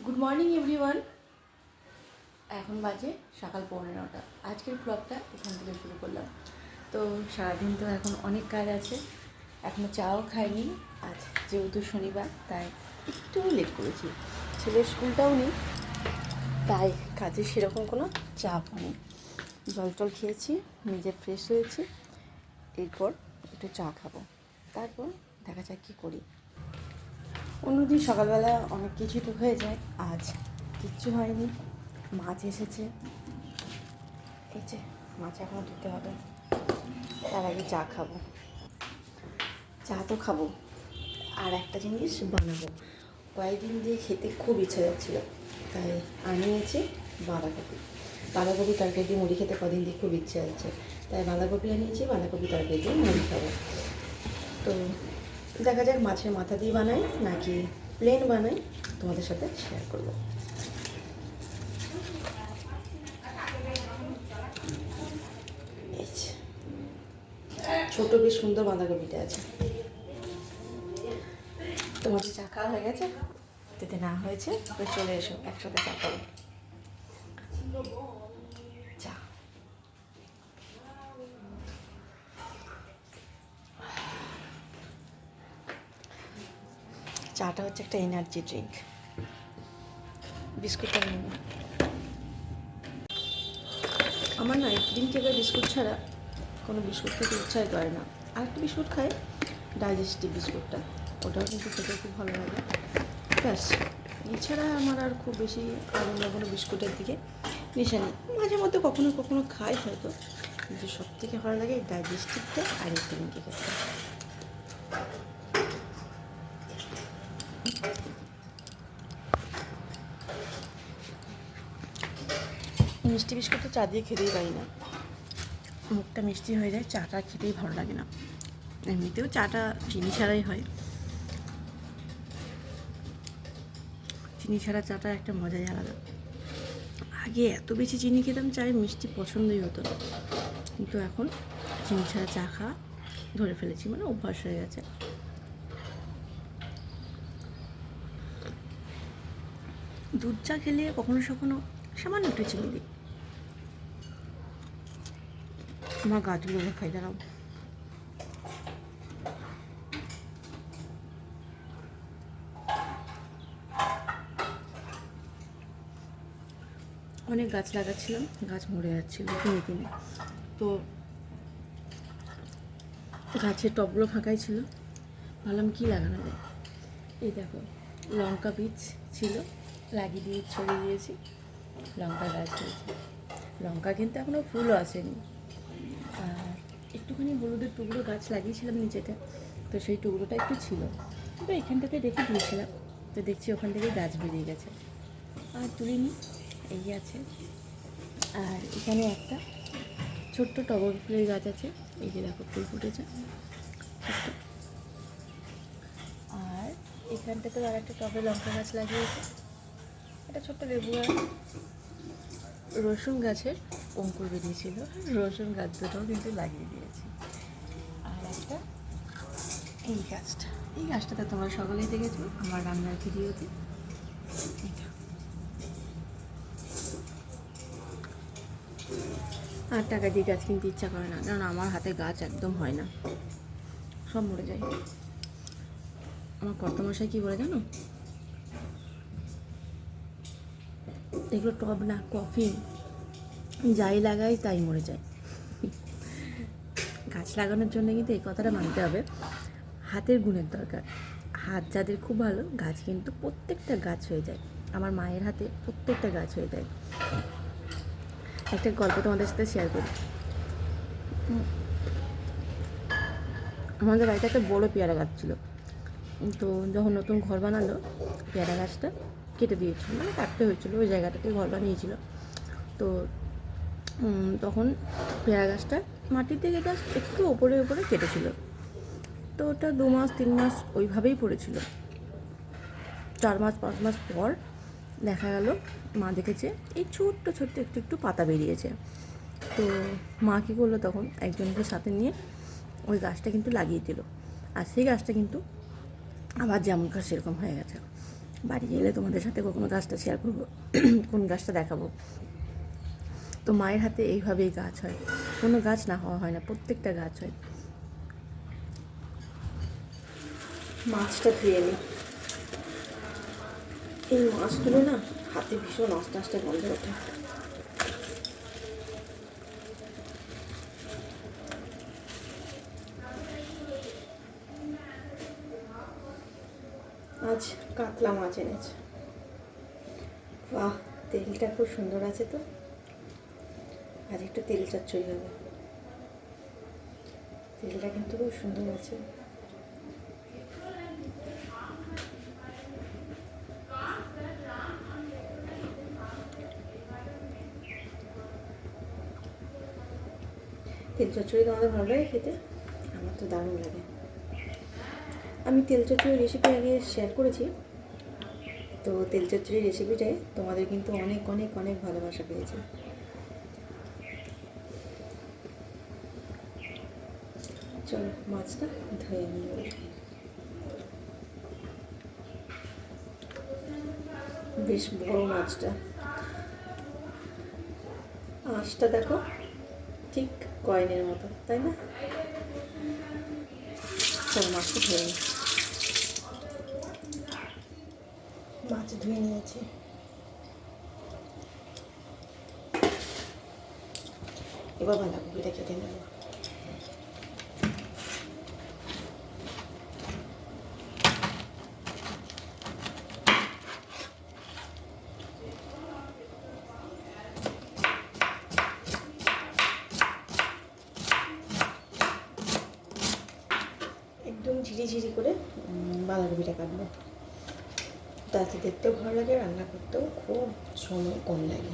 Good morning everyone. এখন বাজে সকাল 9:15। আজকের ব্লগটা এখান থেকে শুরু করলাম। তো সারাদিন তো এখন অনেক কাজ আছে, এখনও চাও খাইনি। আজ যেহেতু শনিবার তাই একটু লেট করেছি, ছেলের স্কুলটাও নেই, তাই কাজে সেরকম কোনো চাপ নেই। জল টল খেয়েছি, নিজে ফ্রেশ হয়েছি, এরপর একটু চা খাবো, তারপর দেখা যাক কী করি। অন্যদিন সকালবেলা অনেক কিছুই তো হয়ে যায়, আজ কিচ্ছু হয়নি। মাছ এসেছে, এই যে মাছ এখনও ধুতে হবে, তার আগে চা খাবো। চা তো খাবো, আর একটা জিনিস বানাবো, কয়েকদিন দিয়ে খেতে খুব ইচ্ছে যাচ্ছিলো, তাই আনিয়েছি বাঁধাকপি। বাঁধাকপি তরকারি দিয়ে মুড়ি খেতে কদিন দিয়ে খুব ইচ্ছে যাচ্ছে, তাই বাঁধাকপি আনিয়েছি, বাঁধাকপি তরকারি দিয়ে মুড়ি খাবো। তো দেখা যাক মাছের মাথা দিয়ে বানাই নাকি প্লেন বানাই, তোমাদের সাথে শেয়ার করবো। ছোট বেশ সুন্দর বাঁধাকপিটা আছে। তোমাদের চা খাওয়া হয়ে গেছে? যদি না হয়েছে তো চলে এসো, একসাথে চা খাবো। চা চাটা হচ্ছে একটা এনার্জি ড্রিঙ্ক। বিস্কুটটা নেব, আমার না ক্রিম কেকের বিস্কুট ছাড়া কোনো বিস্কুট খেতে ইচ্ছাই করে না। আর একটা বিস্কুট খাই, ডাইজেস্টিভ বিস্কুটটা, ওটাও কিন্তু খেতে খুব ভালো লাগে। ব্যাস, এছাড়া আমার আর খুব বেশি অন্য কোনো বিস্কুটের দিকে নেশা নেই। মাঝে মধ্যে কখনো কখনো খাই হয়তো, কিন্তু সব থেকে ভালো লাগে এই ডাইজেস্টিভটা আর এই ক্রিম কেকটা। মিষ্টি বিস্কুট তো চা দিয়ে খেতেই পারি না, মুখটা মিষ্টি হয়ে যায়, চাটা খেতেই ভালো লাগে না। এমনিতেও চাটা চিনি ছাড়াই হয়, চিনি ছাড়া চাটা একটা মজাই আলাদা। আগে এত বেশি চিনি খেতাম, চায়ে মিষ্টি পছন্দই হতো না, কিন্তু এখন চিনি ছাড়া চা খাওয়া ধরে ফেলেছি, মানে অভ্যাস হয়ে গেছে। দুধ চা খেলে কখনো কখনো সামান্য একটু চিনি দিই। আমার গাছগুলো খাই, দাঁড়াও। অনেক গাছ লাগাচ্ছিলাম, গাছ মরে যাচ্ছিলো কিনে কিনে, তো গাছের টবগুলো ফাঁকাই ছিল, ভাবলাম কী লাগানো যায়। এই দেখো, লঙ্কা বীজ ছিল, লাগিয়ে দিয়ে ছড়িয়ে দিয়েছি, লঙ্কা গাছ হয়েছে। লঙ্কা কিন্তু এখনও ফুলও আসেনি। আর একটুখানি হলুদের টুকরো গাছ লাগিয়েছিলাম নিচেতে, তো সেই টুকরোটা একটু ছিল, তো এখানটাতে রেখে দিয়েছিলাম, তো দেখছি ওখান থেকে গাছ বেরিয়ে গেছে, আর তুলিনি, এই আছে। আর এখানে একটা ছোট্ট টগর ফুলের গাছ আছে, এই যে দেখো ফুল ফুটেছে ছোট্ট। আর এখানটাতেও আর একটা টবে লঙ্কা গাছ লাগিয়েছে, একটা ছোট্ট লেবু গাছ, রসুন গাছের অঙ্কুর বেরিয়েছিল, রসুন গাছ দুটোও কিন্তু লাগিয়ে দিয়েছি। আর একটা এই গাছটা, এই গাছটাতে তোমরা সকলেই দেখেছো আমার রান্নার ভিডিওতে। আর টাকা দিয়ে গাছ কিনতে ইচ্ছা করে না, কারণ আমার হাতে গাছ একদম হয় না, সব মরে যায়। আমার কর্তামশাই কী বলে জানো, এগুলো টব না কফি, যাই লাগাই তাই মরে যায়। গাছ লাগানোর জন্য কিন্তু এই কথাটা মানতে হবে, হাতের গুণের দরকার। হাত যাদের খুব ভালো, গাছ কিন্তু প্রত্যেকটা গাছ হয়ে যায়। আমার মায়ের হাতে প্রত্যেকটা গাছ হয়ে যায়। একটা গল্প তোমাদের সাথে শেয়ার করি। আমাদের বাড়িতে একটা বড়ো পেয়ারা গাছ ছিল, তো যখন নতুন ঘর বানালো পেয়ারা গাছটা কেটে দিয়েছিল, মানে কাটতে হয়েছিল, ওই জায়গাটাতে ঘর বানিয়েছিল। তো তখন পেয়ারা গাছটা মাটির থেকে গাছ একটু ওপরে ওপরে কেটেছিল, তো ওটা 2 মাস 3 মাস ওইভাবেই পড়েছিল। 4 মাস 5 মাস পর দেখা গেল, মা দেখেছে এই ছোট্ট ছোট্ট একটু একটু পাতা বেরিয়েছে। তো মা কী করলো, তখন একজনকে সাথে নিয়ে ওই গাছটা কিন্তু লাগিয়ে দিল, আর সেই গাছটা কিন্তু আবার যেমনকার সেরকম হয়ে গেছে। বাড়ি গেলে তোমাদের সাথে কখনো গাছটা শেয়ার করবো, কোন গাছটা দেখাবো। তো মায়ের হাতে এইভাবেই গাছ হয়, কোনো গাছ না হওয়া হয় না, প্রত্যেকটা গাছ হয়। মাছটা ধুয়ে নিই। এই মাছগুলো না হাতে ভীষণ আস্তে আস্তে গন্ধ ওঠে। আজ কাতলা মাছ এনেছে। বাহ, তেলটা খুব সুন্দর আছে তো। আজ একটু তেল চচ্চড়ি হবে। তেলটা কিন্তু খুব সুন্দর আছে। তেল চচ্চড়ি তোমাদের ভালো লাগে খেতে? আমার তো দারুণ লাগে। আমি তেল চচ্চড়ির রেসিপি আগে শেয়ার করেছি, তো তেল চচ্চড়ির রেসিপিটাই তোমাদের কিন্তু অনেক অনেক অনেক ভালোবাসা পেয়েছে। চলো মাছটা ধুয়ে নিয়ে বেশ বড় মাছটা। আঁশটা দেখো, ঠিক কয়েনের মতো, তাই না? চলো মাছটা ধুয়ে নিই। মাছ ধুয়ে নিয়েছি। এবার বাঁধাকপিটা কেটে নেব। একদম ঝিরিঝিরি করে বাঁধাকপিটা কাটবো, তাতে দেখতেও ভালো লাগে, রান্না করতেও খুব সময় কম লাগে।